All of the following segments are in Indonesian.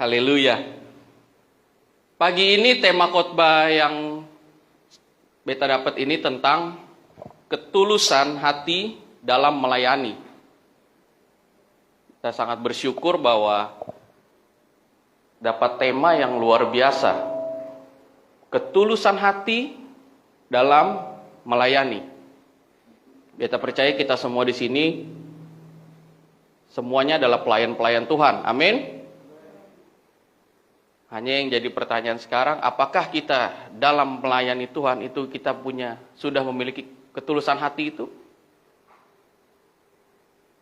Haleluya. Pagi ini tema khotbah yang beta dapat ini tentang ketulusan hati dalam melayani. Saya sangat bersyukur bahwa dapat tema yang luar biasa. Ketulusan hati dalam melayani. Beta percaya kita semua di sini semuanya adalah pelayan-pelayan Tuhan. Amin. Hanya yang jadi pertanyaan sekarang, apakah kita dalam melayani Tuhan itu kita sudah memiliki ketulusan hati itu?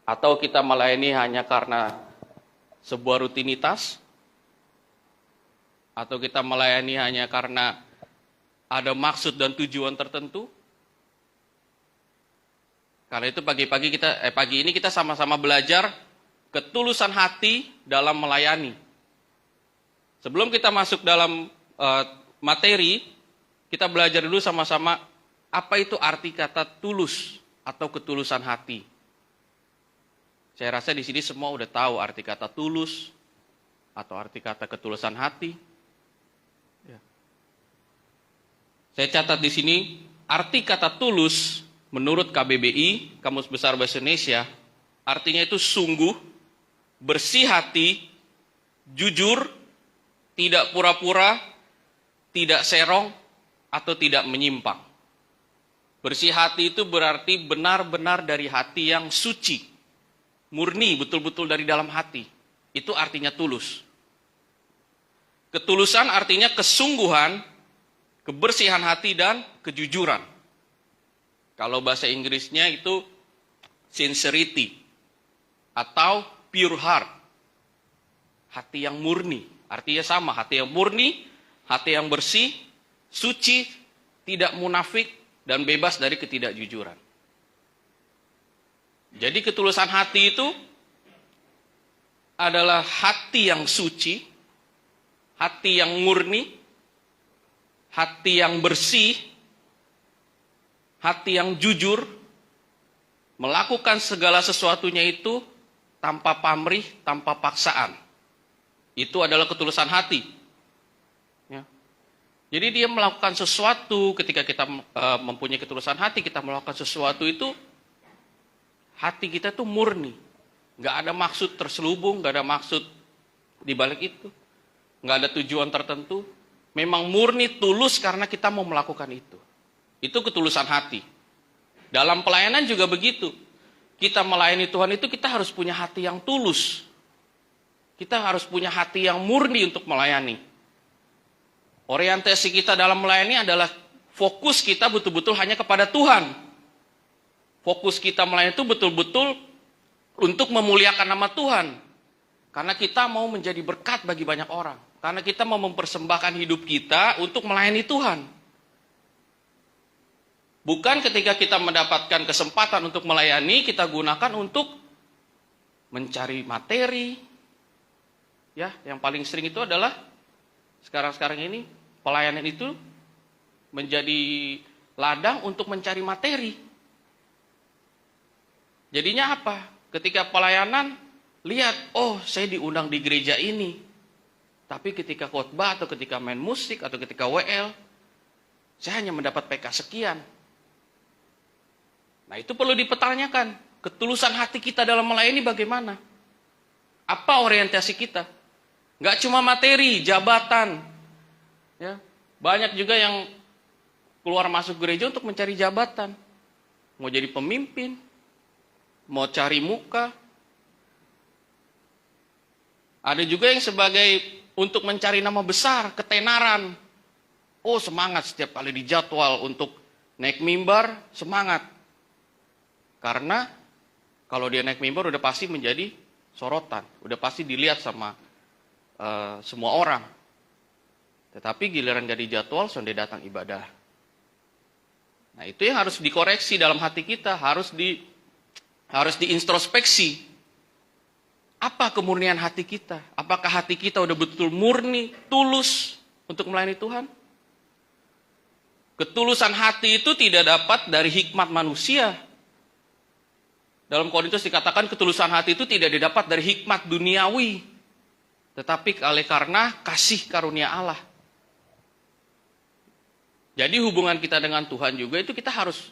Atau kita melayani hanya karena sebuah rutinitas? Atau kita melayani hanya karena ada maksud dan tujuan tertentu? Karena itu pagi ini kita sama-sama belajar ketulusan hati dalam melayani. Sebelum kita masuk dalam materi, kita belajar dulu sama-sama apa itu arti kata tulus atau ketulusan hati. Saya rasa di sini semua udah tahu arti kata tulus atau arti kata ketulusan hati. Ya. Saya catat di sini arti kata tulus menurut KBBI, Kamus Besar Bahasa Indonesia, artinya itu sungguh, bersih hati, jujur, tidak pura-pura, tidak serong, atau tidak menyimpang. Bersih hati itu berarti benar-benar dari hati yang suci, murni, betul-betul dari dalam hati. Itu artinya tulus. Ketulusan artinya kesungguhan, kebersihan hati, dan kejujuran. Kalau bahasa Inggrisnya itu sincerity, atau pure heart. Hati yang murni. Artinya sama, hati yang murni, hati yang bersih, suci, tidak munafik, dan bebas dari ketidakjujuran. Jadi ketulusan hati itu adalah hati yang suci, hati yang murni, hati yang bersih, hati yang jujur, melakukan segala sesuatunya itu tanpa pamrih, tanpa paksaan. Itu adalah ketulusan hati. Ya. Jadi dia melakukan sesuatu ketika kita mempunyai ketulusan hati, kita melakukan sesuatu itu, hati kita itu murni. Nggak ada maksud terselubung, nggak ada maksud dibalik itu. Nggak ada tujuan tertentu. Memang murni, tulus karena kita mau melakukan itu. Itu ketulusan hati. Dalam pelayanan juga begitu. Kita melayani Tuhan itu kita harus punya hati yang tulus. Kita harus punya hati yang murni untuk melayani. Orientasi kita dalam melayani adalah fokus kita betul-betul hanya kepada Tuhan. Fokus kita melayani itu betul-betul untuk memuliakan nama Tuhan. Karena kita mau menjadi berkat bagi banyak orang. Karena kita mau mempersembahkan hidup kita untuk melayani Tuhan. Bukan ketika kita mendapatkan kesempatan untuk melayani, kita gunakan untuk mencari materi. Ya, yang paling sering itu adalah sekarang ini pelayanan itu menjadi ladang untuk mencari materi. Jadinya apa? Ketika pelayanan, lihat, oh saya diundang di gereja ini. Tapi ketika khotbah atau ketika main musik atau ketika WL, saya hanya mendapat PK sekian. Nah itu perlu dipertanyakan. Ketulusan hati kita dalam melayani bagaimana? Apa orientasi kita? Nggak cuma materi, jabatan. Ya, banyak juga yang keluar masuk gereja untuk mencari jabatan. Mau jadi pemimpin, mau cari muka. Ada juga yang sebagai untuk mencari nama besar, ketenaran. Oh semangat setiap kali dijadwal untuk naik mimbar, semangat. Karena kalau dia naik mimbar udah pasti menjadi sorotan. Udah pasti dilihat sama semua orang. Tetapi giliran jadi jadwal, sonde datang ibadah. Nah itu yang harus dikoreksi dalam hati kita, harus diintrospeksi. Apa kemurnian hati kita? Apakah hati kita udah betul murni, tulus untuk melayani Tuhan? Ketulusan hati itu tidak dapat dari hikmat manusia. Dalam Korintus dikatakan ketulusan hati itu tidak didapat dari hikmat duniawi. tetapi oleh karena kasih karunia Allah. Jadi hubungan kita dengan Tuhan juga itu kita harus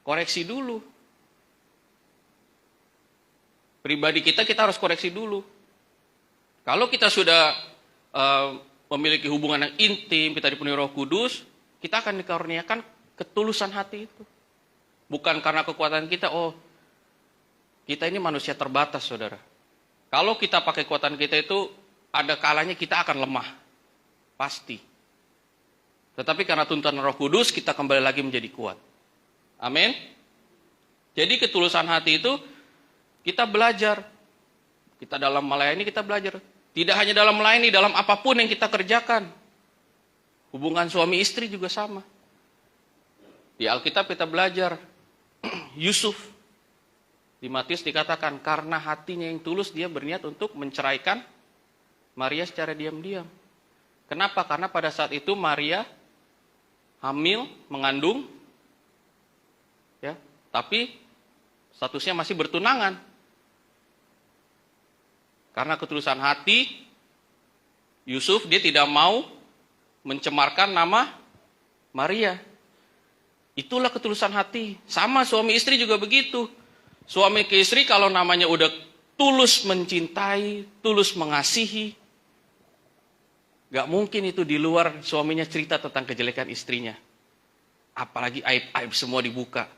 koreksi dulu. Pribadi kita harus koreksi dulu. Kalau kita sudah memiliki hubungan yang intim, kita dipenuhi Roh Kudus, kita akan dikaruniakan ketulusan hati itu. Bukan karena kekuatan kita, kita ini manusia terbatas, saudara. Kalau kita pakai kekuatan kita itu, ada kalanya kita akan lemah. Pasti. Tetapi karena tuntunan Roh Kudus, kita kembali lagi menjadi kuat. Amin. Jadi ketulusan hati itu, kita belajar. Kita dalam melayani, kita belajar. Tidak hanya dalam melayani, dalam apapun yang kita kerjakan. Hubungan suami istri juga sama. Di Alkitab kita belajar. Yusuf di Matius dikatakan karena hatinya yang tulus dia berniat untuk menceraikan Maria secara diam-diam. Kenapa? Karena pada saat itu Maria hamil, mengandung, ya, tapi statusnya masih bertunangan. Karena ketulusan hati Yusuf dia tidak mau mencemarkan nama Maria. Itulah ketulusan hati. Sama suami istri juga begitu. Suami ke istri kalau namanya udah tulus mencintai, tulus mengasihi, gak mungkin itu di luar suaminya cerita tentang kejelekan istrinya. Apalagi aib-aib semua dibuka.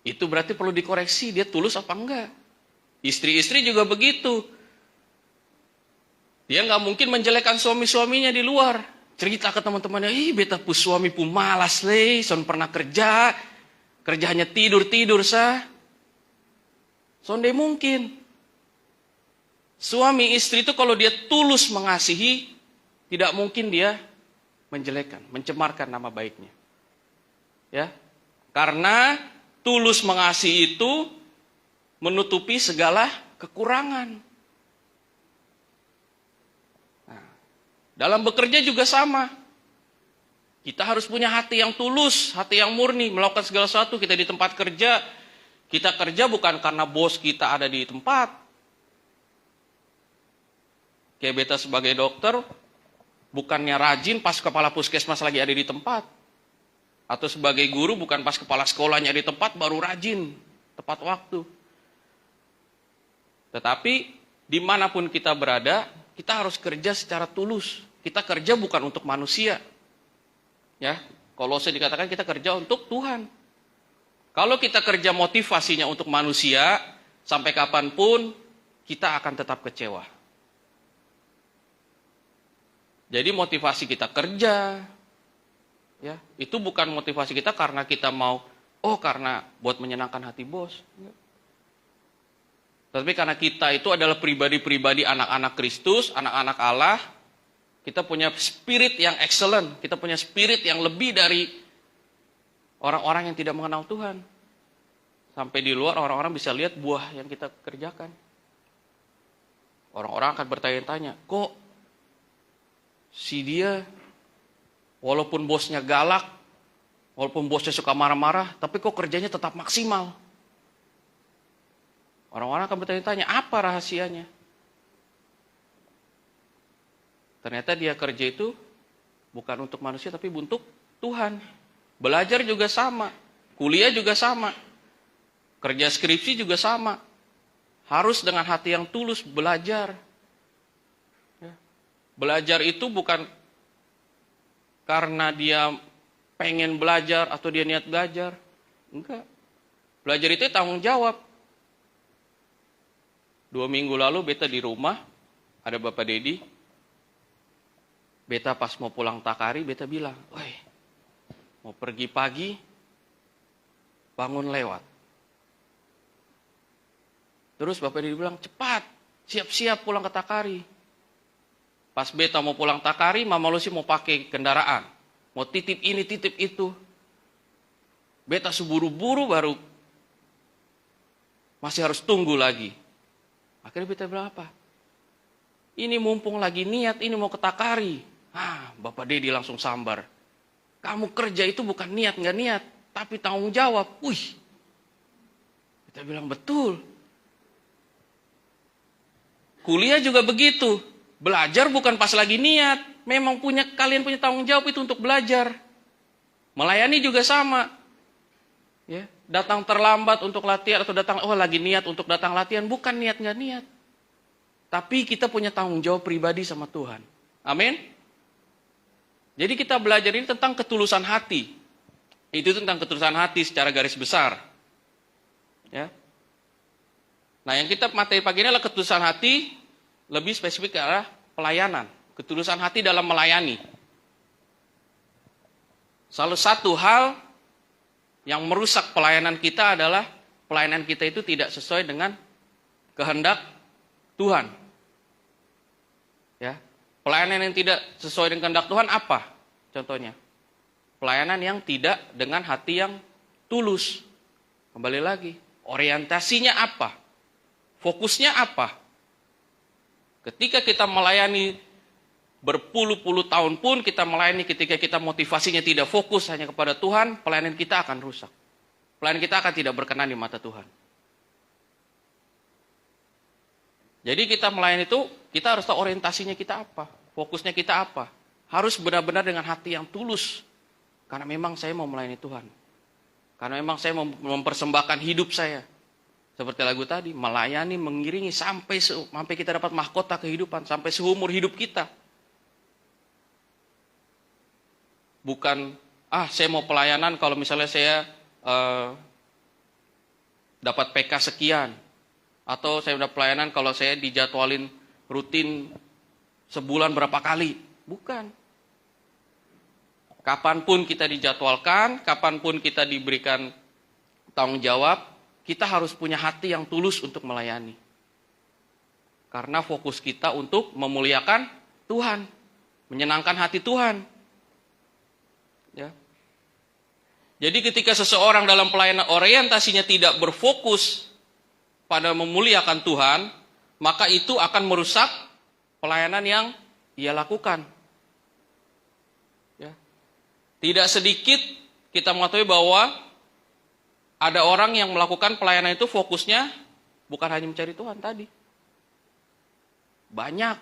Itu berarti perlu dikoreksi, dia tulus apa enggak. Istri-istri juga begitu. Dia gak mungkin menjelekan suami-suaminya di luar. Cerita ke teman-temannya, beta pu suami pu malas le, son pernah kerja, kerjanya tidur-tidur sah. Sonde mungkin. Suami istri itu kalau dia tulus mengasihi, tidak mungkin dia menjelekan, mencemarkan nama baiknya. Ya, karena tulus mengasihi itu menutupi segala kekurangan. Dalam bekerja juga sama. Kita harus punya hati yang tulus, hati yang murni, melakukan segala sesuatu. Kita di tempat kerja, kita kerja bukan karena bos kita ada di tempat. Kayak beta sebagai dokter, bukannya rajin pas kepala puskesmas lagi ada di tempat. Atau sebagai guru, bukan pas kepala sekolahnya di tempat, baru rajin, tepat waktu. Tetapi, dimanapun kita berada, kita harus kerja secara tulus. Kita kerja bukan untuk manusia. Ya, Kolose dikatakan kita kerja untuk Tuhan. Kalau kita kerja motivasinya untuk manusia, sampai kapanpun kita akan tetap kecewa. Jadi motivasi kita kerja, ya, itu bukan motivasi kita karena kita mau, karena buat menyenangkan hati bos. Tapi karena kita itu adalah pribadi-pribadi anak-anak Kristus, anak-anak Allah, kita punya spirit yang excellent, kita punya spirit yang lebih dari orang-orang yang tidak mengenal Tuhan. Sampai di luar orang-orang bisa lihat buah yang kita kerjakan. Orang-orang akan bertanya-tanya, kok si dia walaupun bosnya galak, walaupun bosnya suka marah-marah, tapi kok kerjanya tetap maksimal. Orang-orang akan bertanya-tanya, apa rahasianya? Ternyata dia kerja itu bukan untuk manusia, tapi untuk Tuhan. Belajar juga sama. Kuliah juga sama. Kerja skripsi juga sama. Harus dengan hati yang tulus belajar. Ya. Belajar itu bukan karena dia pengen belajar atau dia niat belajar. Enggak. Belajar itu tanggung jawab. 2 minggu lalu beta di rumah, ada Bapak Dedi. Beta pas mau pulang Takari, beta bilang, woi, mau pergi pagi, bangun lewat. Terus Bapak Dedi bilang, cepat, siap-siap pulang ke Takari. Pas beta mau pulang Takari, Mama Lucy mau pakai kendaraan. Mau titip ini, titip itu. Beta seburu-buru baru masih harus tunggu lagi. Akhirnya beta bilang apa? Ini mumpung lagi niat, ini mau ke Takari. Bapak Dedi langsung sambar. Kamu kerja itu bukan niat, nggak niat, tapi tanggung jawab. Wih, kita bilang betul. Kuliah juga begitu. Belajar bukan pas lagi niat. Memang kalian punya tanggung jawab itu untuk belajar. Melayani juga sama. Ya, datang terlambat untuk latihan atau datang lagi niat untuk datang latihan, bukan niat nggak niat. Tapi kita punya tanggung jawab pribadi sama Tuhan. Amin. Jadi kita belajar ini tentang ketulusan hati. Itu tentang ketulusan hati secara garis besar. Ya. Nah, yang kita materi pagi ini adalah ketulusan hati, lebih spesifik ke arah pelayanan. Ketulusan hati dalam melayani. Salah satu hal yang merusak pelayanan kita adalah pelayanan kita itu tidak sesuai dengan kehendak Tuhan. Ya. Pelayanan yang tidak sesuai dengan kehendak Tuhan apa? Contohnya, pelayanan yang tidak dengan hati yang tulus. Kembali lagi, orientasinya apa? Fokusnya apa? Ketika kita melayani berpuluh-puluh tahun pun kita melayani, ketika kita motivasinya tidak fokus hanya kepada Tuhan, pelayanan kita akan rusak. Pelayanan kita akan tidak berkenan di mata Tuhan. Jadi kita melayani itu, kita harus tahu orientasinya kita apa, fokusnya kita apa. Harus benar-benar dengan hati yang tulus. Karena memang saya mau melayani Tuhan. Karena memang saya mau mempersembahkan hidup saya. Seperti lagu tadi, melayani, mengiringi sampai kita dapat mahkota kehidupan, sampai seumur hidup kita. Bukan, saya mau pelayanan kalau misalnya saya dapat PK sekian. Atau saya udah pelayanan kalau saya dijadwalin rutin sebulan berapa kali. Bukan. Kapanpun kita dijadwalkan, kapanpun kita diberikan tanggung jawab, kita harus punya hati yang tulus untuk melayani. Karena fokus kita untuk memuliakan Tuhan. Menyenangkan hati Tuhan. Ya. Jadi ketika seseorang dalam pelayanan orientasinya tidak berfokus pada memuliakan Tuhan, maka itu akan merusak pelayanan yang ia lakukan. Ya. Tidak sedikit kita mengetahui bahwa ada orang yang melakukan pelayanan itu fokusnya bukan hanya mencari Tuhan tadi. Banyak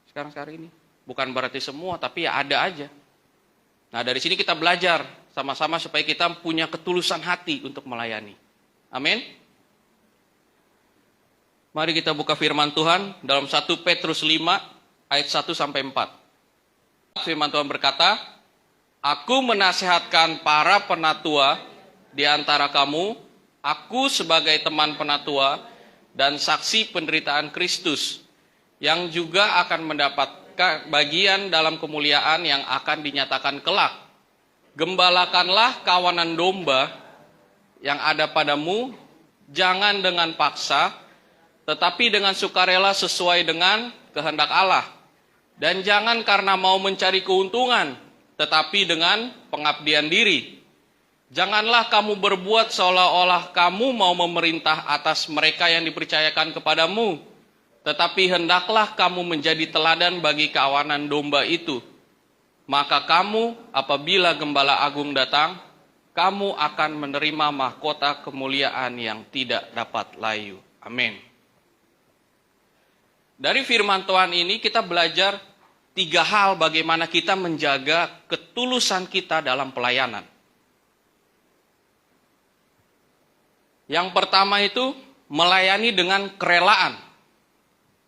sekarang ini. Bukan berarti semua, tapi ya ada aja. Nah, dari sini kita belajar sama-sama supaya kita punya ketulusan hati untuk melayani. Amin. Mari kita buka firman Tuhan dalam 1 Petrus 5 ayat 1 sampai 4. Firman Tuhan berkata, "Aku menasihatkan para penatua di antara kamu, aku sebagai teman penatua dan saksi penderitaan Kristus, yang juga akan mendapatkan bagian dalam kemuliaan yang akan dinyatakan kelak. Gembalakanlah kawanan domba yang ada padamu, jangan dengan paksa, tetapi dengan sukarela sesuai dengan kehendak Allah. Dan jangan karena mau mencari keuntungan, tetapi dengan pengabdian diri. Janganlah kamu berbuat seolah-olah kamu mau memerintah atas mereka yang dipercayakan kepadamu, tetapi hendaklah kamu menjadi teladan bagi kawanan domba itu. Maka kamu, apabila Gembala Agung datang, kamu akan menerima mahkota kemuliaan yang tidak dapat layu." Amin. Dari firman Tuhan ini kita belajar 3 hal bagaimana kita menjaga ketulusan kita dalam pelayanan. Yang pertama itu melayani dengan kerelaan.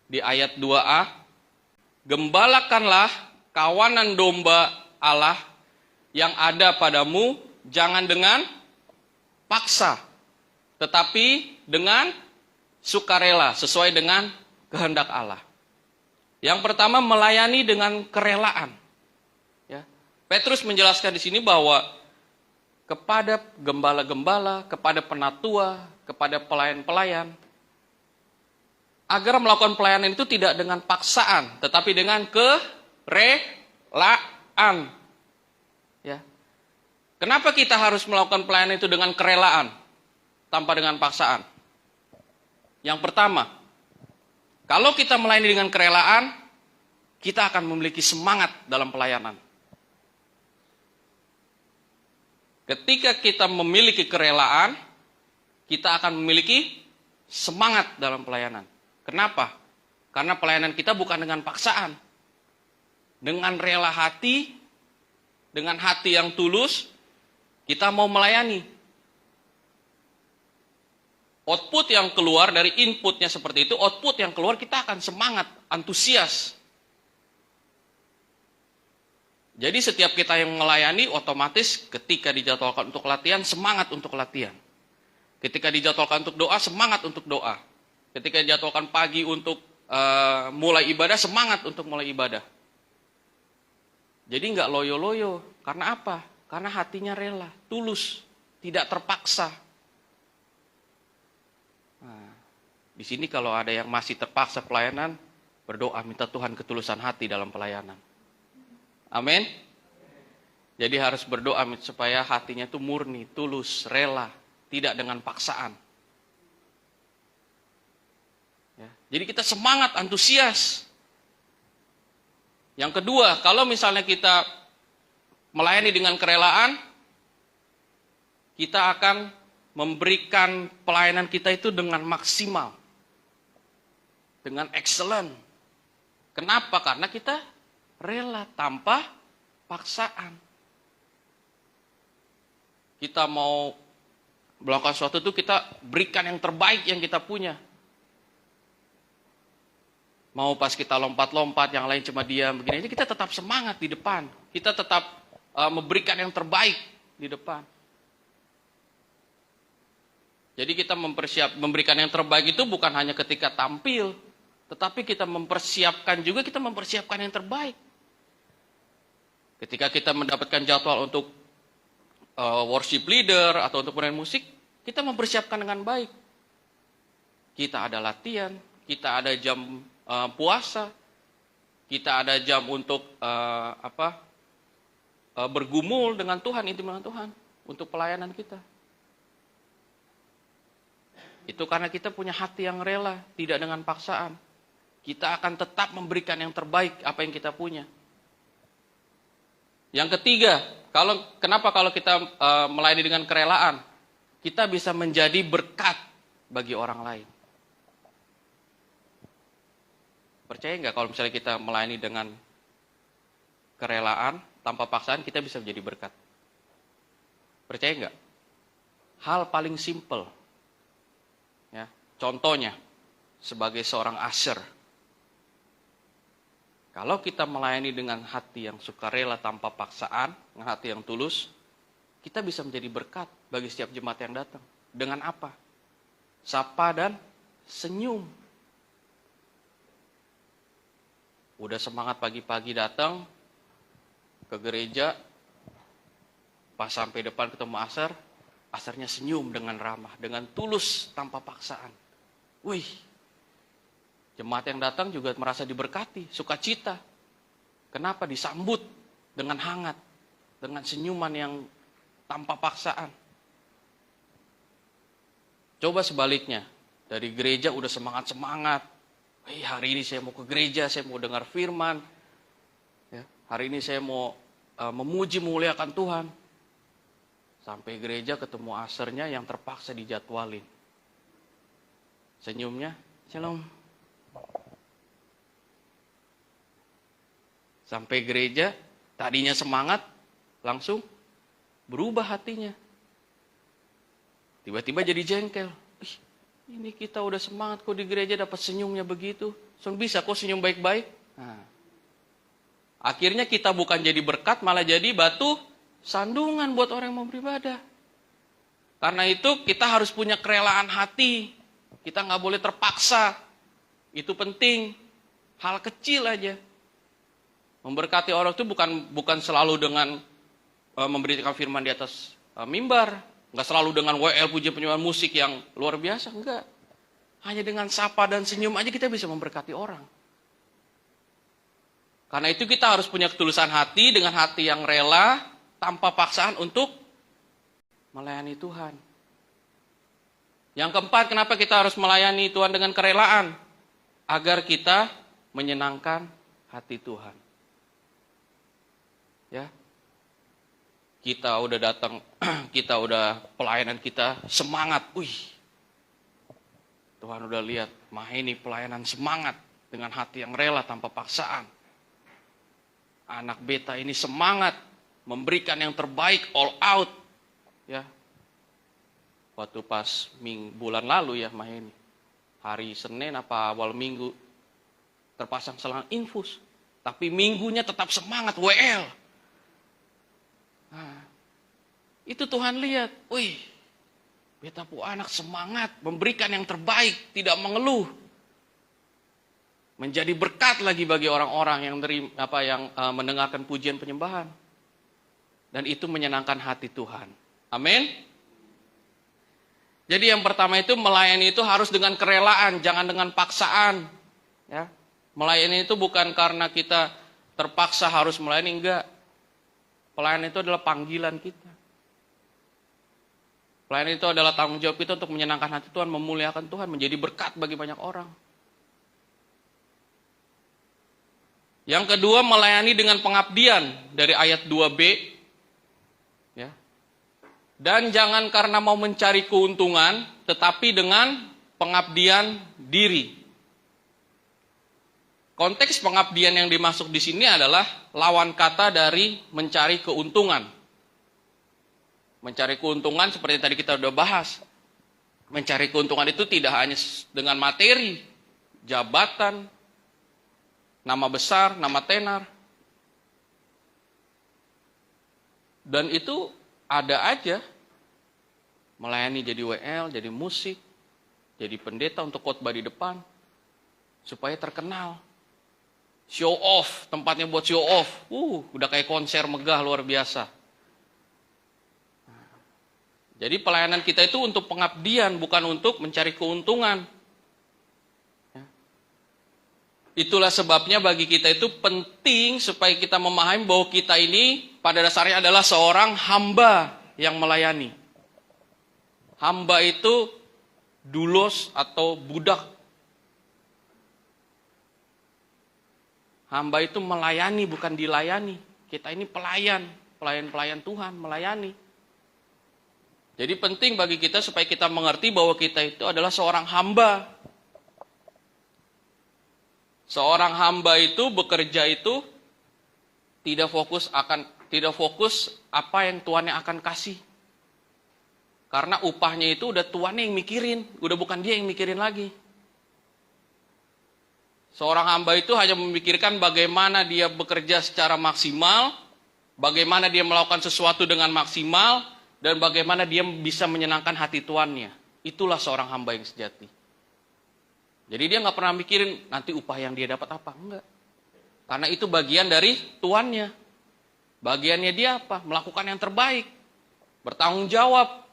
Di ayat 2a, "Gembalakanlah kawanan domba Allah yang ada padamu, jangan dengan paksa, tetapi dengan sukarela, sesuai dengan kehendak Allah." Yang pertama, melayani dengan kerelaan. Ya. Petrus menjelaskan di sini bahwa kepada gembala-gembala, kepada penatua, kepada pelayan-pelayan, agar melakukan pelayanan itu tidak dengan paksaan, tetapi dengan kerelaan. Ya. Kenapa kita harus melakukan pelayanan itu dengan kerelaan, tanpa dengan paksaan? Yang pertama, kalau kita melayani dengan kerelaan, kita akan memiliki semangat dalam pelayanan. Ketika kita memiliki kerelaan, kita akan memiliki semangat dalam pelayanan. Kenapa? Karena pelayanan kita bukan dengan paksaan. Dengan rela hati, dengan hati yang tulus, kita mau melayani. Output yang keluar dari inputnya seperti itu, output yang keluar kita akan semangat, antusias. Jadi setiap kita yang melayani, otomatis ketika dijadwalkan untuk latihan, semangat untuk latihan. Ketika dijadwalkan untuk doa, semangat untuk doa. Ketika dijadwalkan pagi untuk mulai ibadah, semangat untuk mulai ibadah. Jadi nggak loyo-loyo. Karena apa? Karena hatinya rela, tulus, tidak terpaksa. Nah, di sini kalau ada yang masih terpaksa pelayanan, berdoa minta Tuhan ketulusan hati dalam pelayanan. Amin. Jadi harus berdoa supaya hatinya itu murni, tulus, rela, tidak dengan paksaan. Ya, jadi kita semangat, antusias. Yang kedua, kalau misalnya kita melayani dengan kerelaan, kita akan memberikan pelayanan kita itu dengan maksimal. Dengan excellent. Kenapa? Karena kita rela tanpa paksaan. Kita mau melakukan sesuatu itu kita berikan yang terbaik yang kita punya. Mau pas kita lompat-lompat, yang lain cuma diam begini aja, kita tetap semangat di depan. Kita tetap memberikan yang terbaik di depan. Jadi kita memberikan yang terbaik itu bukan hanya ketika tampil, tetapi kita mempersiapkan juga, kita mempersiapkan yang terbaik. Ketika kita mendapatkan jadwal untuk worship leader atau untuk pemain musik, kita mempersiapkan dengan baik. Kita ada latihan, kita ada jam puasa, kita ada jam untuk bergumul dengan Tuhan, intim dengan Tuhan, untuk pelayanan kita. Itu karena kita punya hati yang rela, tidak dengan paksaan. Kita akan tetap memberikan yang terbaik apa yang kita punya. Yang ketiga, kenapa kalau kita melayani dengan kerelaan, kita bisa menjadi berkat bagi orang lain. Percaya nggak kalau misalnya kita melayani dengan kerelaan, tanpa paksaan, kita bisa menjadi berkat? Percaya nggak? Hal paling simple, ya, contohnya, sebagai seorang usher, kalau kita melayani dengan hati yang sukarela tanpa paksaan, dengan hati yang tulus, kita bisa menjadi berkat bagi setiap jemaat yang datang. Dengan apa? Sapa dan senyum. Udah semangat pagi-pagi datang ke gereja, pas sampai depan ketemu asarnya senyum dengan ramah, dengan tulus tanpa paksaan. Wih, jemaat yang datang juga merasa diberkati, sukacita. Kenapa? Disambut dengan hangat, dengan senyuman yang tanpa paksaan. Coba sebaliknya, dari gereja udah semangat-semangat. Hari ini saya mau ke gereja, saya mau dengar firman. Ya, hari ini saya mau memuji, memuliakan Tuhan. Sampai gereja ketemu asernya yang terpaksa dijadwalin. Senyumnya, shalom. Sampai gereja, tadinya semangat, langsung berubah hatinya. Tiba-tiba jadi jengkel. Ini kita udah semangat kok di gereja dapat senyumnya begitu. Bisa kok senyum baik-baik. Nah, akhirnya kita bukan jadi berkat, malah jadi batu sandungan buat orang yang mau beribadah. Karena itu kita harus punya kerelaan hati. Kita nggak boleh terpaksa. Itu penting. Hal kecil aja. Memberkati orang itu bukan selalu dengan memberikan firman di atas mimbar. Nggak selalu dengan WL, pujian-pujian musik yang luar biasa, enggak. Hanya dengan sapa dan senyum aja kita bisa memberkati orang. Karena itu kita harus punya ketulusan hati dengan hati yang rela, tanpa paksaan untuk melayani Tuhan. Yang keempat, kenapa kita harus melayani Tuhan dengan kerelaan? Agar kita menyenangkan hati Tuhan. Ya. Kita udah datang, kita udah pelayanan kita semangat. Tuhan udah lihat, mah ini pelayanan semangat. dengan hati yang rela tanpa paksaan. Anak beta ini semangat memberikan yang terbaik, all out. Ya. Waktu pas bulan lalu ya main hari Senin apa awal Minggu terpasang selang infus, tapi minggunya tetap semangat WL. Nah, itu Tuhan lihat, wih, beta pu anak semangat memberikan yang terbaik, tidak mengeluh. Menjadi berkat lagi bagi orang-orang yang mendengarkan pujian penyembahan. Dan itu menyenangkan hati Tuhan. Amin. Jadi yang pertama itu melayani itu harus dengan kerelaan, jangan dengan paksaan. Ya. Melayani itu bukan karena kita terpaksa harus melayani, enggak. Pelayanan itu adalah panggilan kita. Pelayanan itu adalah tanggung jawab kita untuk menyenangkan hati Tuhan, memuliakan Tuhan, menjadi berkat bagi banyak orang. Yang kedua, melayani dengan pengabdian dari ayat 2b. Ya. Dan jangan karena mau mencari keuntungan, tetapi dengan pengabdian diri. Konteks pengabdian yang dimaksud di sini adalah lawan kata dari mencari keuntungan. Mencari keuntungan seperti tadi kita sudah bahas. Mencari keuntungan itu tidak hanya dengan materi, jabatan, nama besar, nama tenar. Dan itu ada aja. Melayani jadi WL, jadi musik, jadi pendeta untuk khotbah di depan. Supaya terkenal. Show off, tempatnya buat show off. Udah kayak konser megah luar biasa. Jadi pelayanan kita itu untuk pengabdian, bukan untuk mencari keuntungan. Itulah sebabnya bagi kita itu penting supaya kita memahami bahwa kita ini pada dasarnya adalah seorang hamba yang melayani. Hamba itu doulos atau budak. Hamba itu melayani bukan dilayani. Kita ini pelayan Tuhan, melayani. Jadi penting bagi kita supaya kita mengerti bahwa kita itu adalah seorang hamba. Seorang hamba itu bekerja itu tidak fokus apa yang tuannya akan kasih. Karena upahnya itu udah tuannya yang mikirin, udah bukan dia yang mikirin lagi. Seorang hamba itu hanya memikirkan bagaimana dia bekerja secara maksimal, bagaimana dia melakukan sesuatu dengan maksimal, dan bagaimana dia bisa menyenangkan hati tuannya. Itulah seorang hamba yang sejati. Jadi dia nggak pernah mikirin nanti upah yang dia dapat apa, enggak. Karena itu bagian dari tuannya. Bagiannya dia apa? Melakukan yang terbaik, bertanggung jawab,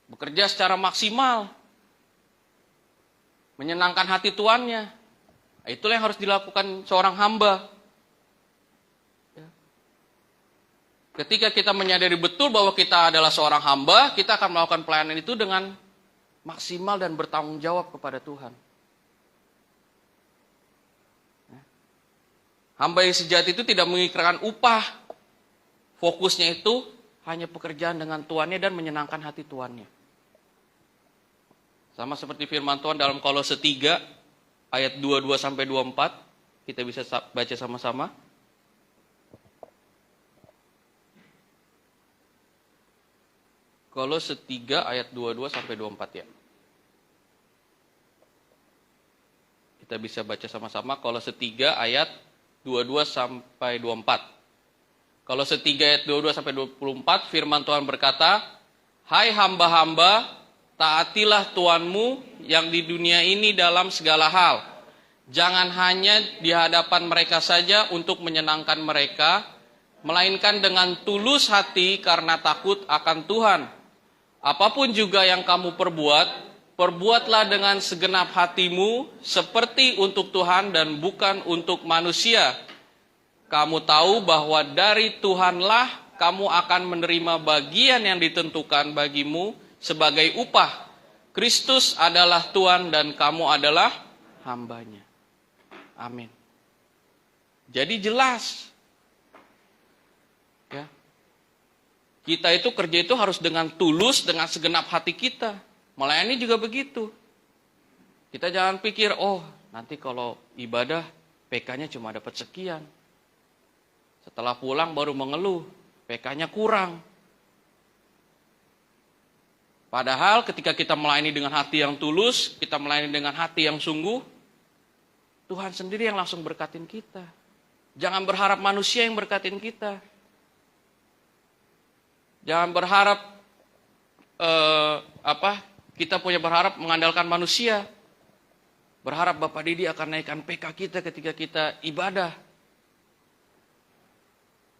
bekerja secara maksimal, menyenangkan hati tuannya. Itulah yang harus dilakukan seorang hamba. Ketika kita menyadari betul bahwa kita adalah seorang hamba, kita akan melakukan pelayanan itu dengan maksimal dan bertanggung jawab kepada Tuhan. Hamba yang sejati itu tidak menginginkan upah. Fokusnya itu hanya pekerjaan dengan tuannya dan menyenangkan hati tuannya. Sama seperti firman Tuhan dalam Kolose 3 ayat 22-24, kita bisa baca sama-sama. Kolose 3 ayat 22-24 ya. Kita bisa baca sama-sama Kolose 3 ayat 22-24. Kolose 3 ayat 22-24 firman Tuhan berkata, "Hai hamba-hamba, taatilah Tuanmu yang di dunia ini dalam segala hal. Jangan hanya di hadapan mereka saja untuk menyenangkan mereka, melainkan dengan tulus hati karena takut akan Tuhan. Apapun juga yang kamu perbuat, perbuatlah dengan segenap hatimu seperti untuk Tuhan dan bukan untuk manusia. Kamu tahu bahwa dari Tuhanlah kamu akan menerima bagian yang ditentukan bagimu sebagai upah. Kristus adalah Tuhan dan kamu adalah hambanya." Amin. Jadi jelas. Ya. Kita itu kerja itu harus dengan tulus, dengan segenap hati kita. Melayani juga begitu. Kita jangan pikir, nanti kalau ibadah PK-nya cuma dapat sekian. Setelah pulang baru mengeluh, PK-nya kurang. Padahal ketika kita melayani dengan hati yang tulus, kita melayani dengan hati yang sungguh, Tuhan sendiri yang langsung berkatin kita. Jangan berharap manusia yang berkatin kita. Jangan berharap kita punya berharap mengandalkan manusia. Berharap Bapak Didi akan naikkan PK kita ketika kita ibadah.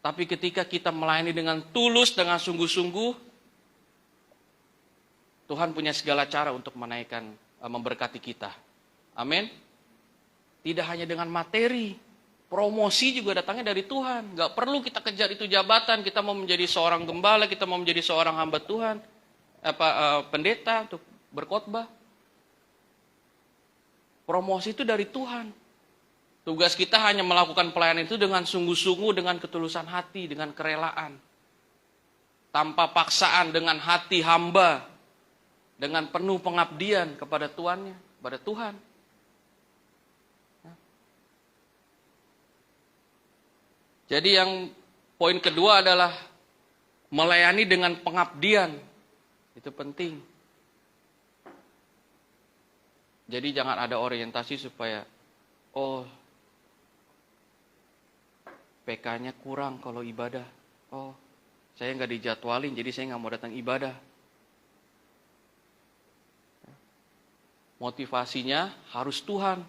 Tapi ketika kita melayani dengan tulus, dengan sungguh-sungguh, Tuhan punya segala cara untuk menaikkan, memberkati kita. Amin. Tidak hanya dengan materi, promosi juga datangnya dari Tuhan. Gak perlu kita kejar itu jabatan, kita mau menjadi seorang gembala, kita mau menjadi seorang hamba Tuhan, pendeta untuk berkhotbah. Promosi itu dari Tuhan. Tugas kita hanya melakukan pelayanan itu dengan sungguh-sungguh, dengan ketulusan hati, dengan kerelaan. Tanpa paksaan, dengan hati hamba, dengan penuh pengabdian kepada Tuannya, kepada Tuhan. Jadi yang poin kedua adalah melayani dengan pengabdian. Itu penting. Jadi jangan ada orientasi supaya, PK-nya kurang kalau ibadah. Saya nggak dijadwalin, jadi saya nggak mau datang ibadah. Motivasinya harus Tuhan.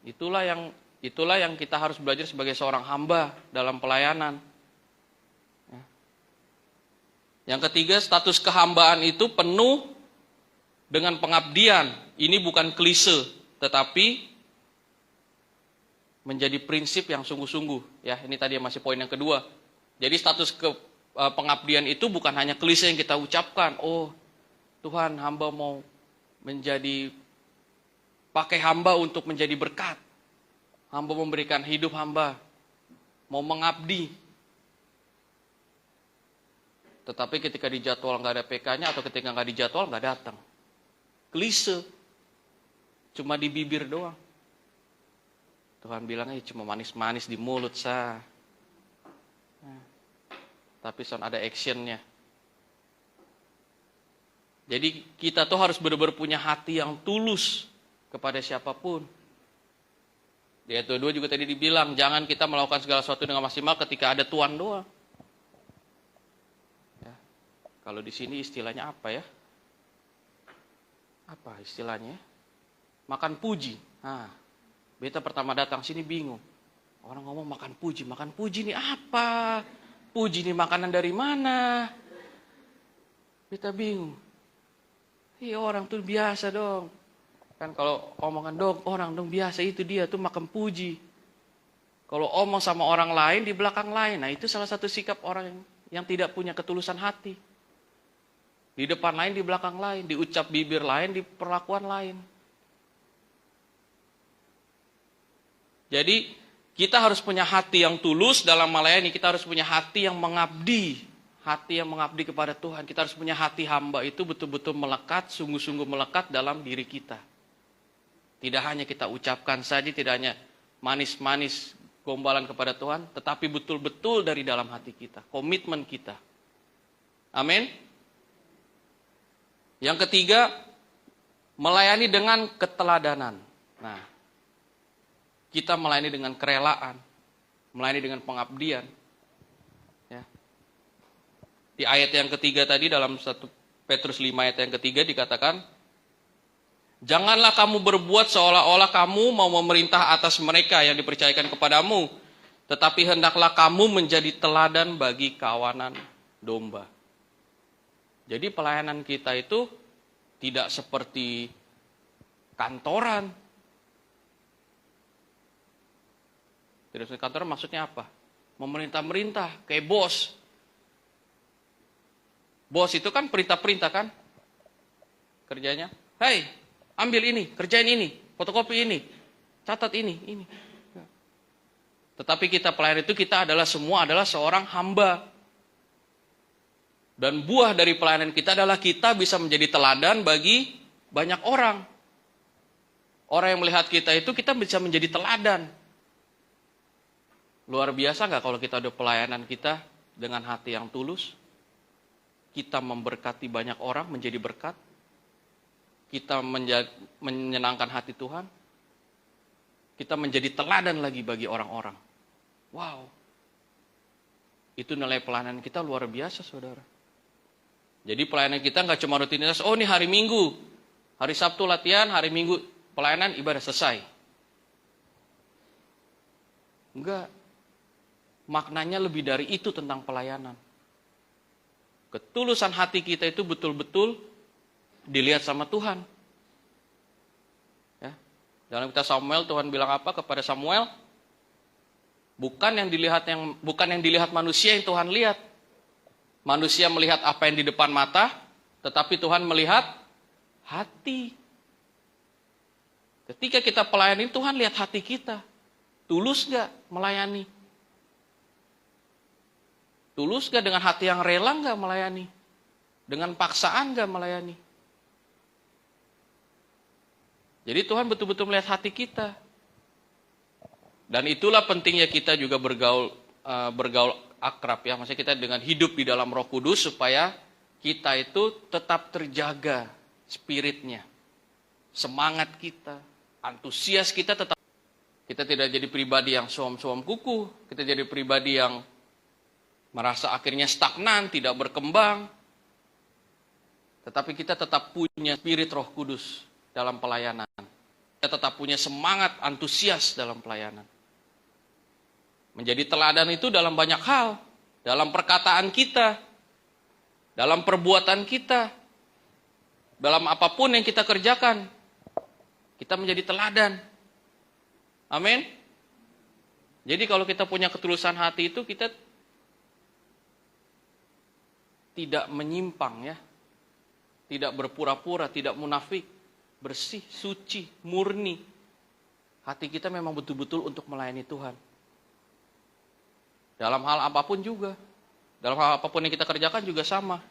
Itulah yang kita harus belajar sebagai seorang hamba dalam pelayanan. Yang ketiga, status kehambaan itu penuh dengan pengabdian. Ini bukan klise, tetapi menjadi prinsip yang sungguh-sungguh. Ya, ini tadi masih poin yang kedua. Jadi status pengabdian itu bukan hanya klise yang kita ucapkan. Tuhan, hamba mau pakai hamba untuk menjadi berkat. Hamba memberikan hidup hamba, mau mengabdi. Tetapi ketika dijadwal nggak ada PK-nya atau ketika nggak dijadwal nggak datang. Klise, cuma di bibir doang. Tuhan bilangnya cuma manis-manis di mulut tapi ada actionnya. Jadi kita tuh harus benar-benar punya hati yang tulus kepada siapapun. Di ayat 22 juga tadi dibilang, jangan kita melakukan segala sesuatu dengan maksimal ketika ada Tuhan doang. Ya. Kalau di sini istilahnya apa ya? Apa istilahnya? Makan puji. Beta pertama datang sini bingung. Orang ngomong makan puji ini apa? Puji ini makanan dari mana? Beta bingung. Orang tuh biasa dong. Kan kalau omongan orang dong biasa itu dia tuh makan puji. Kalau omong sama orang lain di belakang lain, nah itu salah satu sikap orang yang tidak punya ketulusan hati. Di depan lain, di belakang lain, diucap bibir lain, di perlakuan lain. Jadi kita harus punya hati yang tulus dalam melayani, kita harus punya hati yang mengabdi. Hati yang mengabdi kepada Tuhan. Kita harus punya hati hamba itu betul-betul melekat, sungguh-sungguh melekat dalam diri kita. Tidak hanya kita ucapkan saja, tidak hanya manis-manis gombalan kepada Tuhan, tetapi betul-betul dari dalam hati kita, komitmen kita. Amin. Yang ketiga, melayani dengan keteladanan. Nah, kita melayani dengan kerelaan, melayani dengan pengabdian. Ya. Di ayat yang ketiga tadi dalam 1 Petrus 5 ayat yang ketiga dikatakan, janganlah kamu berbuat seolah-olah kamu mau memerintah atas mereka yang dipercayakan kepadamu, tetapi hendaklah kamu menjadi teladan bagi kawanan domba. Jadi pelayanan kita itu tidak seperti kantoran. Tidak seperti kantoran maksudnya apa? Memerintah-merintah, kayak bos. Bos itu kan perintah-perintah kan? Kerjanya, hei, ambil ini, kerjain ini, fotokopi ini, catat ini. Tetapi kita pelayan itu kita semua adalah seorang hamba. Dan buah dari pelayanan kita adalah kita bisa menjadi teladan bagi banyak orang. Orang yang melihat kita itu, kita bisa menjadi teladan. Luar biasa nggak kalau kita ada pelayanan kita dengan hati yang tulus? Kita memberkati banyak orang menjadi berkat. Kita menyenangkan hati Tuhan. Kita menjadi teladan lagi bagi orang-orang. Wow. Itu nilai pelayanan kita luar biasa, saudara. Jadi pelayanan kita nggak cuma rutinitas, oh ini hari Minggu, hari Sabtu latihan, hari Minggu pelayanan, ibadah selesai. Enggak. Maknanya lebih dari itu tentang pelayanan. Ketulusan hati kita itu betul-betul dilihat sama Tuhan. Ya. Dalam kitab Samuel, Tuhan bilang apa kepada Samuel? Bukan yang dilihat manusia yang Tuhan lihat. Manusia melihat apa yang di depan mata, tetapi Tuhan melihat hati. Ketika kita pelayani, Tuhan lihat hati kita. Tulus gak melayani? Tulus gak dengan hati yang rela gak melayani? Dengan paksaan gak melayani? Jadi Tuhan betul-betul melihat hati kita. Dan itulah pentingnya kita juga bergaul akrab ya. Maksudnya kita dengan hidup di dalam Roh Kudus supaya kita itu tetap terjaga spiritnya. Semangat kita, antusias kita tetap. Kita tidak jadi pribadi yang suam-suam kuku. Kita jadi pribadi yang merasa akhirnya stagnan, tidak berkembang. Tetapi kita tetap punya spirit Roh Kudus dalam pelayanan. Kita tetap punya semangat, antusias dalam pelayanan. Menjadi teladan itu dalam banyak hal. Dalam perkataan kita. Dalam perbuatan kita. Dalam apapun yang kita kerjakan. Kita menjadi teladan. Amin. Jadi kalau kita punya ketulusan hati itu, kita tidak menyimpang ya. Tidak berpura-pura, tidak munafik. Bersih, suci, murni. Hati kita memang betul-betul untuk melayani Tuhan. Dalam hal apapun juga. Dalam hal apapun yang kita kerjakan juga sama.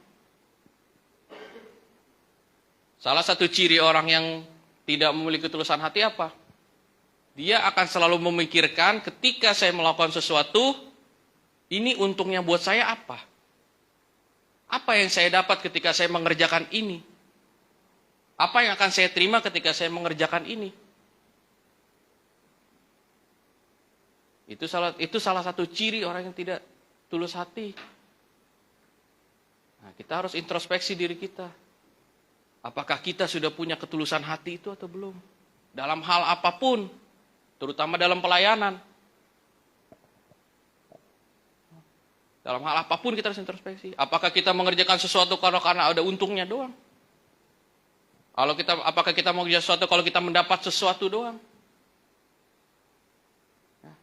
Salah satu ciri orang yang tidak memiliki ketulusan hati apa? Dia akan selalu memikirkan ketika saya melakukan sesuatu, ini untungnya buat saya apa? Apa yang saya dapat ketika saya mengerjakan ini? Apa yang akan saya terima ketika saya mengerjakan ini? Itu salah satu ciri orang yang tidak tulus hati. Nah, kita harus introspeksi diri kita. Apakah kita sudah punya ketulusan hati itu atau belum? Dalam hal apapun, terutama dalam pelayanan. Dalam hal apapun kita harus introspeksi. Apakah kita mengerjakan sesuatu karena ada untungnya doang? Apakah kita mau kerja sesuatu kalau kita mendapat sesuatu doang? Ya.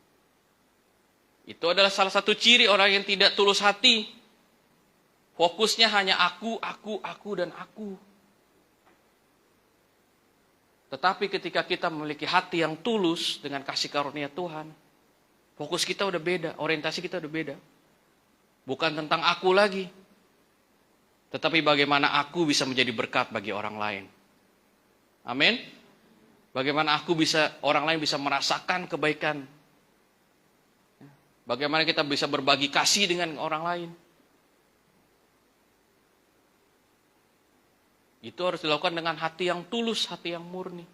Itu adalah salah satu ciri orang yang tidak tulus hati. Fokusnya hanya aku, dan aku. Tetapi ketika kita memiliki hati yang tulus dengan kasih karunia Tuhan, fokus kita udah beda, orientasi kita udah beda. Bukan tentang aku lagi, tetapi bagaimana aku bisa menjadi berkat bagi orang lain. Amin. Bagaimana orang lain bisa merasakan kebaikan. Bagaimana kita bisa berbagi kasih dengan orang lain. Itu harus dilakukan dengan hati yang tulus, hati yang murni.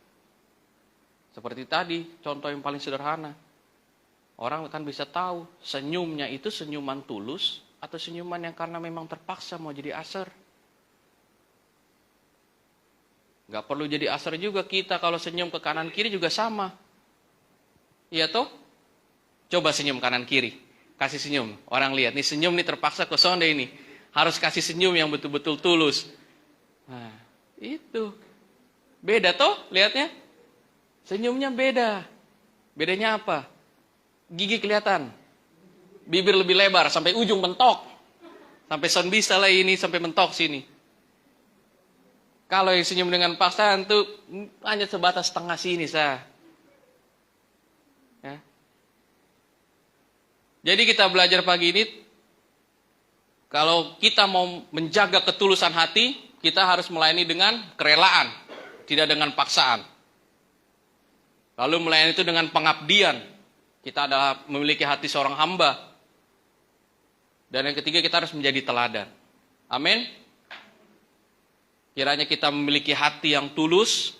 Seperti tadi, contoh yang paling sederhana. Orang akan bisa tahu senyumnya itu senyuman tulus atau senyuman yang karena memang terpaksa mau jadi aser. Gak perlu jadi aser juga kita kalau senyum ke kanan kiri juga sama. Iya toh? Coba senyum kanan kiri. Kasih senyum. Orang lihat, nih senyum nih terpaksa ke sonde ini. Harus kasih senyum yang betul-betul tulus. Nah, itu. Beda toh lihatnya? Senyumnya beda. Bedanya apa? Gigi kelihatan. Bibir lebih lebar sampai ujung mentok. Sampai son bisa lah ini sampai mentok sini. Kalau yang senyum dengan paksaan tuh hanya sebatas setengah sini sah. Ya. Jadi kita belajar pagi ini, kalau kita mau menjaga ketulusan hati, kita harus melayani dengan kerelaan, tidak dengan paksaan. Lalu melayani itu dengan pengabdian. Kita adalah memiliki hati seorang hamba. Dan yang ketiga, kita harus menjadi teladan. Amin. Kiranya kita memiliki hati yang tulus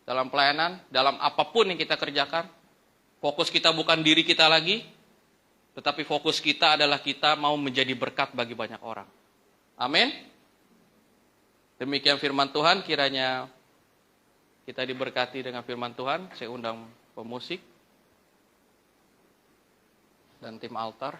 dalam pelayanan, dalam apapun yang kita kerjakan. Fokus kita bukan diri kita lagi, tetapi fokus kita adalah kita mau menjadi berkat bagi banyak orang. Amin. Demikian firman Tuhan, kiranya kita diberkati dengan firman Tuhan. Saya undang pemusik dan tim altar.